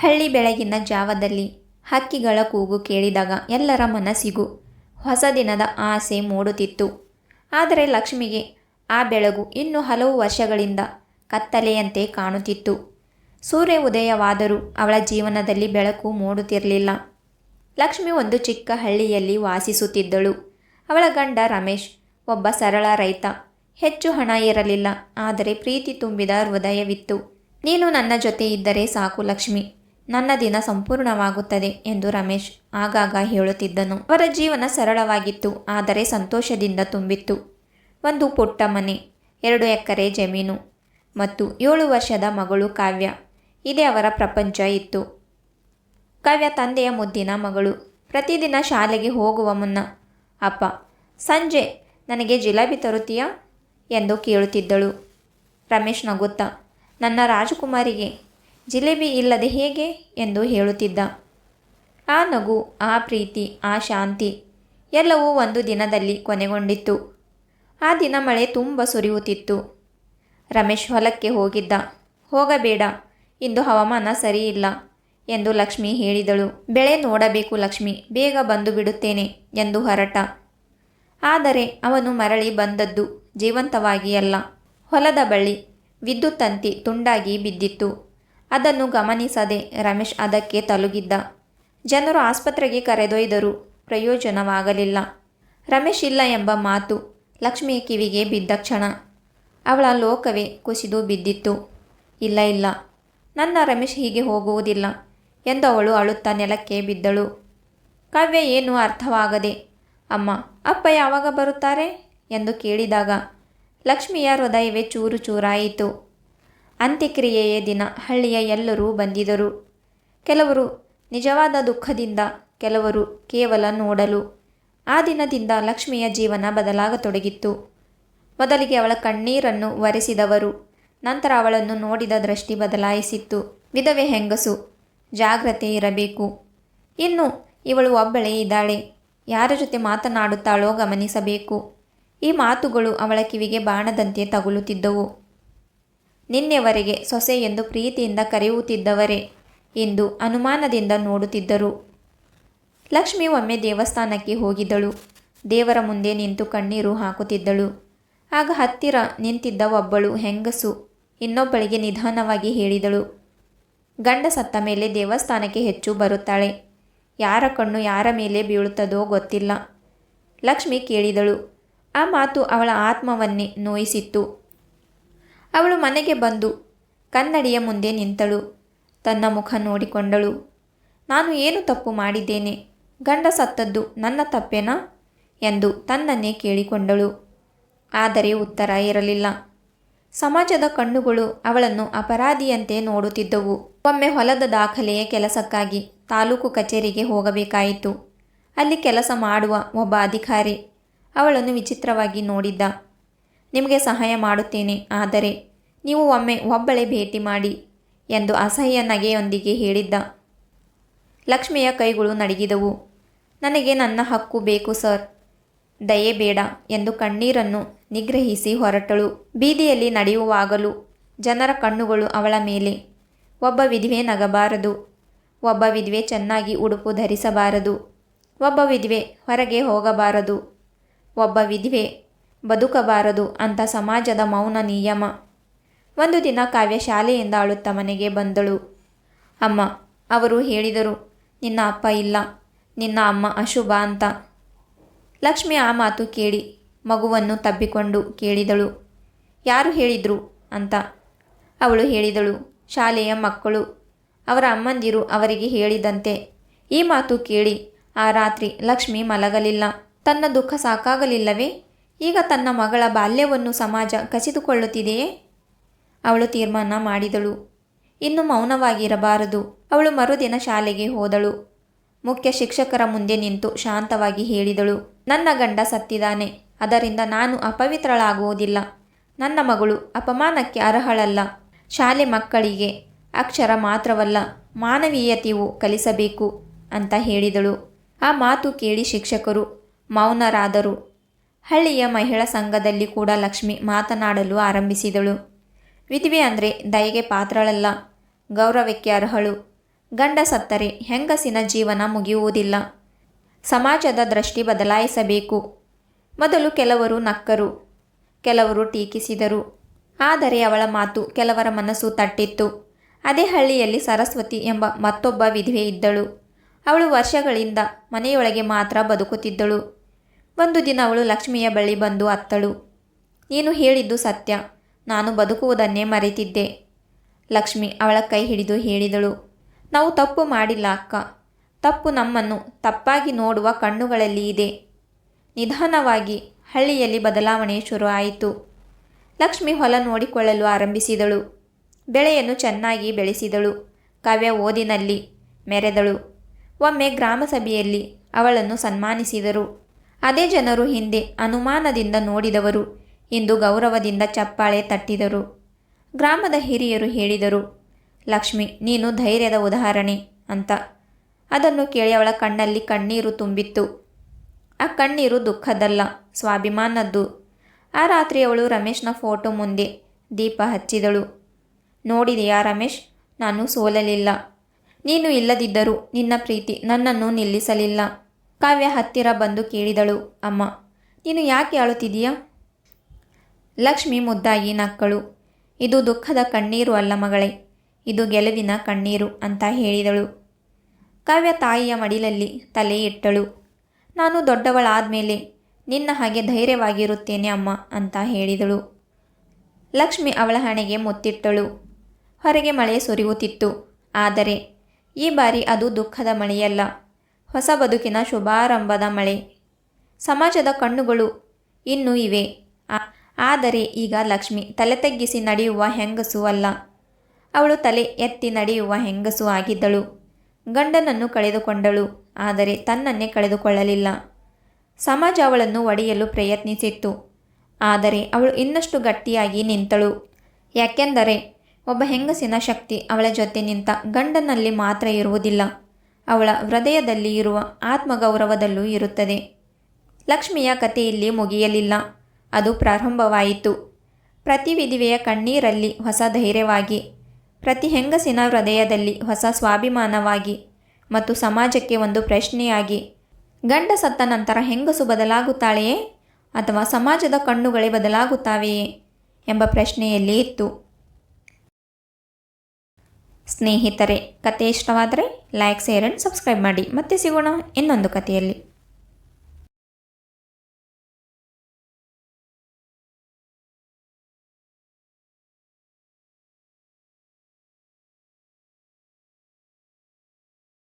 ಹಳ್ಳಿ ಬೆಳಗಿನ ಜಾವದಲ್ಲಿ ಹಕ್ಕಿಗಳ ಕೂಗು ಕೇಳಿದಾಗ ಎಲ್ಲರ ಮನಸ್ಸಿಗೂ ಹೊಸ ದಿನದ ಆಸೆ ಮೂಡುತ್ತಿತ್ತು. ಆದರೆ ಲಕ್ಷ್ಮಿಗೆ ಆ ಬೆಳಗು ಇನ್ನೂ ಹಲವು ವರ್ಷಗಳಿಂದ ಕತ್ತಲೆಯಂತೆ ಕಾಣುತ್ತಿತ್ತು. ಸೂರ್ಯ ಉದಯವಾದರೂ ಅವಳ ಜೀವನದಲ್ಲಿ ಬೆಳಕು ಮೂಡುತ್ತಿರಲಿಲ್ಲ. ಲಕ್ಷ್ಮಿ ಒಂದು ಚಿಕ್ಕ ಹಳ್ಳಿಯಲ್ಲಿ ವಾಸಿಸುತ್ತಿದ್ದಳು. ಅವಳ ಗಂಡ ರಮೇಶ್ ಒಬ್ಬ ಸರಳ ರೈತ. ಹೆಚ್ಚು ಹಣ ಇರಲಿಲ್ಲ, ಆದರೆ ಪ್ರೀತಿ ತುಂಬಿದ ಹೃದಯವಿತ್ತು. ನೀನು ನನ್ನ ಜೊತೆ ಇದ್ದರೆ ಸಾಕು ಲಕ್ಷ್ಮಿ, ನನ್ನ ದಿನ ಸಂಪೂರ್ಣವಾಗುತ್ತದೆ ಎಂದು ರಮೇಶ್ ಆಗಾಗ ಹೇಳುತ್ತಿದ್ದನು. ಅವರ ಜೀವನ ಸರಳವಾಗಿತ್ತು, ಆದರೆ ಸಂತೋಷದಿಂದ ತುಂಬಿತ್ತು. ಒಂದು ಪುಟ್ಟ ಮನೆ, 2 ಎಕರೆ ಜಮೀನು ಮತ್ತು 7 ವರ್ಷದ ಮಗಳು ಕಾವ್ಯ, ಇದೇ ಅವರ ಪ್ರಪಂಚ ಇತ್ತು. ಕಾವ್ಯ ತಂದೆಯ ಮುದ್ದಿನ ಮಗಳು. ಪ್ರತಿದಿನ ಶಾಲೆಗೆ ಹೋಗುವ ಮುನ್ನ, ಅಪ್ಪ, ಸಂಜೆ ನನಗೆ ಜಿಲೇಬಿ ತರುತ್ತೀಯಾ ಎಂದು ಕೇಳುತ್ತಿದ್ದಳು. ರಮೇಶ್ ನಗುತ್ತಾ, ನನ್ನ ರಾಜಕುಮಾರಿಗೆ ಜಿಲೇಬಿ ಇಲ್ಲದೆ ಹೇಗೆ ಎಂದು ಹೇಳುತ್ತಿದ್ದ. ಆ ನಗು, ಆ ಪ್ರೀತಿ, ಆ ಶಾಂತಿ ಎಲ್ಲವೂ ಒಂದು ದಿನದಲ್ಲಿ ಕೊನೆಗೊಂಡಿತ್ತು. ಆ ದಿನ ಮಳೆ ತುಂಬ ಸುರಿಯುತ್ತಿತ್ತು. ರಮೇಶ್ ಹೊಲಕ್ಕೆ ಹೋಗಿದ್ದ. ಹೋಗಬೇಡ, ಇಂದು ಹವಾಮಾನ ಸರಿಯಿಲ್ಲ ಎಂದು ಲಕ್ಷ್ಮಿ ಹೇಳಿದಳು. ಬೆಳೆ ನೋಡಬೇಕು ಲಕ್ಷ್ಮಿ, ಬೇಗ ಬಂದು ಬಿಡುತ್ತೇನೆ ಎಂದು ಹೊರಟ. ಆದರೆ ಅವನು ಮರಳಿ ಬಂದದ್ದು ಜೀವಂತವಾಗಿ ಅಲ್ಲ. ಹೊಲದ ಬಳಿ ವಿದ್ಯುತ್ ತಂತಿ ತುಂಡಾಗಿ ಬಿದ್ದಿತ್ತು. ಅದನ್ನು ಗಮನಿಸದೆ ರಮೇಶ್ ಅದಕ್ಕೆ ತಲುಗಿದ್ದ. ಜನರು ಆಸ್ಪತ್ರೆಗೆ ಕರೆದೊಯ್ದರೂ ಪ್ರಯೋಜನವಾಗಲಿಲ್ಲ. ರಮೇಶ್ ಇಲ್ಲ ಎಂಬ ಮಾತು ಲಕ್ಷ್ಮಿಯ ಕಿವಿಗೆ ಬಿದ್ದ ಕ್ಷಣ ಅವಳ ಲೋಕವೇ ಕುಸಿದು ಬಿದ್ದಿತ್ತು. ಇಲ್ಲ ಇಲ್ಲ, ನನ್ನ ರಮೇಶ್ ಹೀಗೆ ಹೋಗುವುದಿಲ್ಲ ಎಂದು ಅವಳು ಅಳುತ್ತಾ ನೆಲಕ್ಕೆ ಬಿದ್ದಳು. ಕಾವ್ಯ ಏನೂ ಅರ್ಥವಾಗದೆ, ಅಮ್ಮ, ಅಪ್ಪ ಯಾವಾಗ ಬರುತ್ತಾರೆ ಎಂದು ಕೇಳಿದಾಗ ಲಕ್ಷ್ಮಿಯ ಹೃದಯವೇ ಚೂರು ಚೂರಾಯಿತು. ಅಂತ್ಯಕ್ರಿಯೆಯ ದಿನ ಹಳ್ಳಿಯ ಎಲ್ಲರೂ ಬಂದಿದ್ದರು. ಕೆಲವರು ನಿಜವಾದ ದುಃಖದಿಂದ, ಕೆಲವರು ಕೇವಲ ನೋಡಲು. ಆ ದಿನದಿಂದ ಲಕ್ಷ್ಮಿಯ ಜೀವನ ಬದಲಾಗತೊಡಗಿತ್ತು. ಮೊದಲಿಗೆ ಅವಳ ಕಣ್ಣೀರನ್ನು ಒರೆಸಿದವರು, ನಂತರ ಅವಳನ್ನು ನೋಡಿದ ದೃಷ್ಟಿ ಬದಲಾಯಿಸಿತ್ತು. ವಿಧವೆ ಹೆಂಗಸು, ಜಾಗ್ರತೆ ಇರಬೇಕು. ಇನ್ನು ಇವಳು ಒಬ್ಬಳೇ ಇದ್ದಾಳೆ, ಯಾರ ಜೊತೆ ಮಾತನಾಡುತ್ತಾಳೋ ಗಮನಿಸಬೇಕು. ಈ ಮಾತುಗಳು ಅವಳ ಕಿವಿಗೆ ಬಾಣದಂತೆ ತಗುಲುತ್ತಿದ್ದವು. ನಿನ್ನೆವರೆಗೆ ಸೊಸೆ ಎಂದು ಪ್ರೀತಿಯಿಂದ ಕರೆಯುತ್ತಿದ್ದವರೇ ಇಂದು ಅನುಮಾನದಿಂದ ನೋಡುತ್ತಿದ್ದರು. ಲಕ್ಷ್ಮಿ ಒಮ್ಮೆ ದೇವಸ್ಥಾನಕ್ಕೆ ಹೋಗಿದ್ದಳು. ದೇವರ ಮುಂದೆ ನಿಂತು ಕಣ್ಣೀರು ಹಾಕುತ್ತಿದ್ದಳು. ಆಗ ಹತ್ತಿರ ನಿಂತಿದ್ದ ಒಬ್ಬಳು ಹೆಂಗಸು ಇನ್ನೊಬ್ಬಳಿಗೆ ನಿಧಾನವಾಗಿ ಹೇಳಿದಳು, ಗಂಡ ಸತ್ತ ಮೇಲೆ ದೇವಸ್ಥಾನಕ್ಕೆ ಹೆಚ್ಚು ಬರುತ್ತಾಳೆ. ಯಾರ ಕಣ್ಣು ಯಾರ ಮೇಲೆ ಬೀಳುತ್ತದೋ ಗೊತ್ತಿಲ್ಲ. ಲಕ್ಷ್ಮಿ ಕೇಳಿದಳು. ಆ ಮಾತು ಅವಳ ಆತ್ಮವನ್ನೇ ನೋಯಿಸಿತ್ತು. ಅವಳು ಮನೆಗೆ ಬಂದು ಕನ್ನಡಿಯ ಮುಂದೆ ನಿಂತಳು. ತನ್ನ ಮುಖ ನೋಡಿಕೊಂಡಳು. ನಾನು ಏನು ತಪ್ಪು ಮಾಡಿದ್ದೇನೆ? ಗಂಡ ಸತ್ತದ್ದು ನನ್ನ ತಪ್ಪೇನಾ ಎಂದು ತನ್ನನ್ನೇ ಕೇಳಿಕೊಂಡಳು. ಆದರೆ ಉತ್ತರ ಇರಲಿಲ್ಲ. ಸಮಾಜದ ಕಣ್ಣುಗಳು ಅವಳನ್ನು ಅಪರಾಧಿಯಂತೆ ನೋಡುತ್ತಿದ್ದವು. ಒಮ್ಮೆ ಹೊಲದ ದಾಖಲೆಯ ಕೆಲಸಕ್ಕಾಗಿ ತಾಲೂಕು ಕಚೇರಿಗೆ ಹೋಗಬೇಕಾಯಿತು. ಅಲ್ಲಿ ಕೆಲಸ ಮಾಡುವ ಒಬ್ಬ ಅಧಿಕಾರಿ ಅವಳನ್ನು ವಿಚಿತ್ರವಾಗಿ ನೋಡಿದ್ದ. ನಿಮಗೆ ಸಹಾಯ ಮಾಡುತ್ತೇನೆ, ಆದರೆ ನೀವು ಒಮ್ಮೆ ಒಬ್ಬಳೇ ಭೇಟಿ ಮಾಡಿ ಎಂದು ಅಸಹ್ಯ ನಗೆಯೊಂದಿಗೆ ಹೇಳಿದ್ದ. ಲಕ್ಷ್ಮಿಯ ಕೈಗಳು ನಡುಗಿದವು. ನನಗೆ ನನ್ನ ಹಕ್ಕು ಬೇಕು ಸರ್, ದಯೆ ಬೇಡ ಎಂದು ಕಣ್ಣೀರನ್ನು ನಿಗ್ರಹಿಸಿ ಹೊರಟಳು. ಬೀದಿಯಲ್ಲಿ ನಡೆಯುವಾಗಲೂ ಜನರ ಕಣ್ಣುಗಳು ಅವಳ ಮೇಲೆ. ಒಬ್ಬ ವಿಧವೆ ನಗಬಾರದು, ಒಬ್ಬ ವಿಧವೆ ಚೆನ್ನಾಗಿ ಉಡುಪು ಧರಿಸಬಾರದು, ಒಬ್ಬ ವಿಧವೆ ಹೊರಗೆ ಹೋಗಬಾರದು, ಒಬ್ಬ ವಿಧವೆ ಬದುಕಬಾರದು ಅಂತ ಸಮಾಜದ ಮೌನ ನಿಯಮ. ಒಂದು ದಿನ ಕಾವ್ಯ ಶಾಲೆಯಿಂದ ಅಳುತ್ತಾ ಮನೆಗೆ ಬಂದಳು. ಅಮ್ಮ, ಅವರು ಹೇಳಿದರು ನಿನ್ನ ಅಪ್ಪ ಇಲ್ಲ, ನಿನ್ನ ಅಮ್ಮ ಅಶುಭ ಅಂತ. ಲಕ್ಷ್ಮಿ ಆ ಮಾತು ಕೇಳಿ ಮಗುವನ್ನು ತಬ್ಬಿಕೊಂಡು ಕೇಳಿದಳು, ಯಾರು ಹೇಳಿದ್ರು ಅಂತ. ಅವಳು ಹೇಳಿದಳು, ಶಾಲೆಯ ಮಕ್ಕಳು, ಅವರ ಅಮ್ಮಂದಿರು ಅವರಿಗೆ ಹೇಳಿದಂತೆ. ಈ ಮಾತು ಕೇಳಿ ಆ ರಾತ್ರಿ ಲಕ್ಷ್ಮಿ ಮಲಗಲಿಲ್ಲ. ತನ್ನ ದುಃಖ ಸಾಕಾಗಲಿಲ್ಲವೇ? ಈಗ ತನ್ನ ಮಗಳ ಬಾಲ್ಯವನ್ನು ಸಮಾಜ ಕಸಿದುಕೊಳ್ಳುತ್ತಿದೆಯೇ? ಅವಳು ತೀರ್ಮಾನ ಮಾಡಿದಳು, ಇನ್ನು ಮೌನವಾಗಿರಬಾರದು. ಅವಳು ಮರುದಿನ ಶಾಲೆಗೆ ಹೋದಳು. ಮುಖ್ಯ ಶಿಕ್ಷಕರ ಮುಂದೆ ನಿಂತು ಶಾಂತವಾಗಿ ಹೇಳಿದಳು, ನನ್ನ ಗಂಡ ಸತ್ತಿದ್ದಾನೆ, ಅದರಿಂದ ನಾನು ಅಪವಿತ್ರಳಾಗುವುದಿಲ್ಲ. ನನ್ನ ಮಗಳು ಅಪಮಾನಕ್ಕೆ ಅರ್ಹಳಲ್ಲ. ಶಾಲೆ ಮಕ್ಕಳಿಗೆ ಅಕ್ಷರ ಮಾತ್ರವಲ್ಲ, ಮಾನವೀಯತೆಯೂ ಕಲಿಸಬೇಕು ಅಂತ ಹೇಳಿದಳು. ಆ ಮಾತು ಕೇಳಿ ಶಿಕ್ಷಕರು ಮೌನರಾದರು. ಹಳ್ಳಿಯ ಮಹಿಳಾ ಸಂಘದಲ್ಲಿ ಕೂಡ ಲಕ್ಷ್ಮಿ ಮಾತನಾಡಲು ಆರಂಭಿಸಿದಳು. ವಿಧವೆ ಅಂದರೆ ದಯೆಗೆ ಪಾತ್ರಳಲ್ಲ, ಗೌರವಕ್ಕೆ ಅರ್ಹಳು. ಗಂಡ ಸತ್ತರೆ ಹೆಂಗಸಿನ ಜೀವನ ಮುಗಿಯುವುದಿಲ್ಲ. ಸಮಾಜದ ದೃಷ್ಟಿ ಬದಲಾಯಿಸಬೇಕು. ಮೊದಲು ಕೆಲವರು ನಕ್ಕರು, ಕೆಲವರು ಟೀಕಿಸಿದರು. ಆದರೆ ಅವಳ ಮಾತು ಕೆಲವರ ಮನಸ್ಸು ತಟ್ಟಿತ್ತು. ಅದೇ ಹಳ್ಳಿಯಲ್ಲಿ ಸರಸ್ವತಿ ಎಂಬ ಮತ್ತೊಬ್ಬ ವಿಧವೆ ಇದ್ದಳು. ಅವಳು ವರ್ಷಗಳಿಂದ ಮನೆಯೊಳಗೆ ಮಾತ್ರ ಬದುಕುತ್ತಿದ್ದಳು. ಒಂದು ದಿನ ಅವಳು ಲಕ್ಷ್ಮಿಯ ಬಳಿ ಬಂದು ಅತ್ತಳು. ನೀನು ಹೇಳಿದ್ದು ಸತ್ಯ, ನಾನು ಬದುಕುವುದನ್ನೇ ಮರೆತಿದ್ದೆ. ಲಕ್ಷ್ಮಿ ಅವಳ ಕೈ ಹಿಡಿದು ಹೇಳಿದಳು, ನಾವು ತಪ್ಪು ಮಾಡಿಲ್ಲ ಅಕ್ಕ. ತಪ್ಪು ನಮ್ಮನ್ನು ತಪ್ಪಾಗಿ ನೋಡುವ ಕಣ್ಣುಗಳಲ್ಲಿ ಇದೆ. ನಿಧಾನವಾಗಿ ಹಳ್ಳಿಯಲ್ಲಿ ಬದಲಾವಣೆ ಶುರು ಆಯಿತು. ಲಕ್ಷ್ಮಿ ಹೊಲ ನೋಡಿಕೊಳ್ಳಲು ಆರಂಭಿಸಿದಳು. ಬೆಳೆಯನ್ನು ಚೆನ್ನಾಗಿ ಬೆಳೆಸಿದಳು. ಕಾವ್ಯ ಓದಿನಲ್ಲಿ ಮೆರೆದಳು. ಒಮ್ಮೆ ಗ್ರಾಮ ಸಭೆಯಲ್ಲಿ ಅವಳನ್ನು ಸನ್ಮಾನಿಸಿದರು. ಅದೇ ಜನರು ಹಿಂದೆ ಅನುಮಾನದಿಂದ ನೋಡಿದವರು ಇಂದು ಗೌರವದಿಂದ ಚಪ್ಪಾಳೆ ತಟ್ಟಿದರು. ಗ್ರಾಮದ ಹಿರಿಯರು ಹೇಳಿದರು, ಲಕ್ಷ್ಮಿ ನೀನು ಧೈರ್ಯದ ಉದಾಹರಣೆ ಅಂತ. ಅದನ್ನು ಕೇಳಿ ಅವಳ ಕಣ್ಣಲ್ಲಿ ಕಣ್ಣೀರು ತುಂಬಿತ್ತು. ಆ ಕಣ್ಣೀರು ದುಃಖದಲ್ಲ, ಸ್ವಾಭಿಮಾನದ್ದು. ಆ ರಾತ್ರಿ ಅವಳು ರಮೇಶ್ನ ಫೋಟೋ ಮುಂದೆ ದೀಪ ಹಚ್ಚಿದಳು. ನೋಡಿದೆಯಾ ರಮೇಶ್, ನಾನು ಸೋಲಲಿಲ್ಲ. ನೀನು ಇಲ್ಲದಿದ್ದರೂ ನಿನ್ನ ಪ್ರೀತಿ ನನ್ನನ್ನು ನಿಲ್ಲಿಸಲಿಲ್ಲ. ಕಾವ್ಯ ಹತ್ತಿರ ಬಂದು ಕೇಳಿದಳು, ಅಮ್ಮ ನೀನು ಯಾಕೆ ಅಳುತ್ತಿದೀಯಾ? ಲಕ್ಷ್ಮಿ ಮುದ್ದಾಗಿ ನಕ್ಕಳು. ಇದು ದುಃಖದ ಕಣ್ಣೀರು ಅಲ್ಲ ಮಗಳೇ, ಇದು ಗೆಲುವಿನ ಕಣ್ಣೀರು ಅಂತ ಹೇಳಿದಳು. ಕಾವ್ಯ ತಾಯಿಯ ಮಡಿಲಲ್ಲಿ ತಲೆ ಇಟ್ಟಳು. ನಾನು ದೊಡ್ಡವಳಾದ್ಮೇಲೆ ನಿನ್ನ ಹಾಗೆ ಧೈರ್ಯವಾಗಿರುತ್ತೇನೆ ಅಮ್ಮ ಅಂತ ಹೇಳಿದಳು. ಲಕ್ಷ್ಮಿ ಅವಳ ಹಣೆಗೆ ಮುತ್ತಿಟ್ಟಳು. ಹೊರಗೆ ಮಳೆ ಸುರಿಯುತ್ತಿತ್ತು. ಆದರೆ ಈ ಬಾರಿ ಅದು ದುಃಖದ ಮಳೆಯಲ್ಲ, ಹೊಸ ಬದುಕಿನ ಶುಭಾರಂಭದ ಮಳೆ. ಸಮಾಜದ ಕಣ್ಣುಗಳು ಇನ್ನೂ ಇವೆ. ಆದರೆ ಈಗ ಲಕ್ಷ್ಮಿ ತಲೆ ತಗ್ಗಿಸಿ ನಡೆಯುವ ಹೆಂಗಸು ಅಲ್ಲ, ಅವಳು ತಲೆ ಎತ್ತಿ ನಡೆಯುವ ಹೆಂಗಸು ಆಗಿದ್ದಳು. ಗಂಡನನ್ನು ಕಳೆದುಕೊಂಡಳು, ಆದರೆ ತನ್ನನ್ನೇ ಕಳೆದುಕೊಳ್ಳಲಿಲ್ಲ. ಸಮಾಜ ಅವಳನ್ನು ಒಡೆಯಲು ಪ್ರಯತ್ನಿಸಿತ್ತು, ಆದರೆ ಅವಳು ಇನ್ನಷ್ಟು ಗಟ್ಟಿಯಾಗಿ ನಿಂತಳು. ಯಾಕೆಂದರೆ ಒಬ್ಬ ಹೆಂಗಸಿನ ಶಕ್ತಿ ಅವಳ ಜೊತೆ ನಿಂತ ಗಂಡನಲ್ಲಿ ಮಾತ್ರ ಇರುವುದಿಲ್ಲ, ಅವಳ ಹೃದಯದಲ್ಲಿ ಇರುವ ಆತ್ಮಗೌರವದಲ್ಲೂ ಇರುತ್ತದೆ. ಲಕ್ಷ್ಮಿಯ ಕತೆ ಇಲ್ಲಿ ಮುಗಿಯಲಿಲ್ಲ, ಅದು ಪ್ರಾರಂಭವಾಯಿತು. ಪ್ರತಿ ವಿಧವೆಯ ಕಣ್ಣೀರಲ್ಲಿ ಹೊಸ ಧೈರ್ಯವಾಗಿ, ಪ್ರತಿ ಹೆಂಗಸಿನ ಹೃದಯದಲ್ಲಿ ಹೊಸ ಸ್ವಾಭಿಮಾನವಾಗಿ ಮತ್ತು ಸಮಾಜಕ್ಕೆ ಒಂದು ಪ್ರಶ್ನೆಯಾಗಿ, ಗಂಡ ಸತ್ತ ನಂತರ ಹೆಂಗಸು ಬದಲಾಗುತ್ತಾಳೆಯೇ ಅಥವಾ ಸಮಾಜದ ಕಣ್ಣುಗಳೇ ಬದಲಾಗುತ್ತಾವೆಯೇ ಎಂಬ ಪ್ರಶ್ನೆಯಲ್ಲಿ ಇತ್ತು. ಸ್ನೇಹಿತರೆ, ಕತೆ ಇಷ್ಟವಾದರೆ ಲೈಕ್, ಶೇರ್ ಆ್ಯಂಡ್ ಸಬ್ಸ್ಕ್ರೈಬ್ ಮಾಡಿ. ಮತ್ತೆ ಸಿಗೋಣ ಇನ್ನೊಂದು ಕಥೆಯಲ್ಲಿ.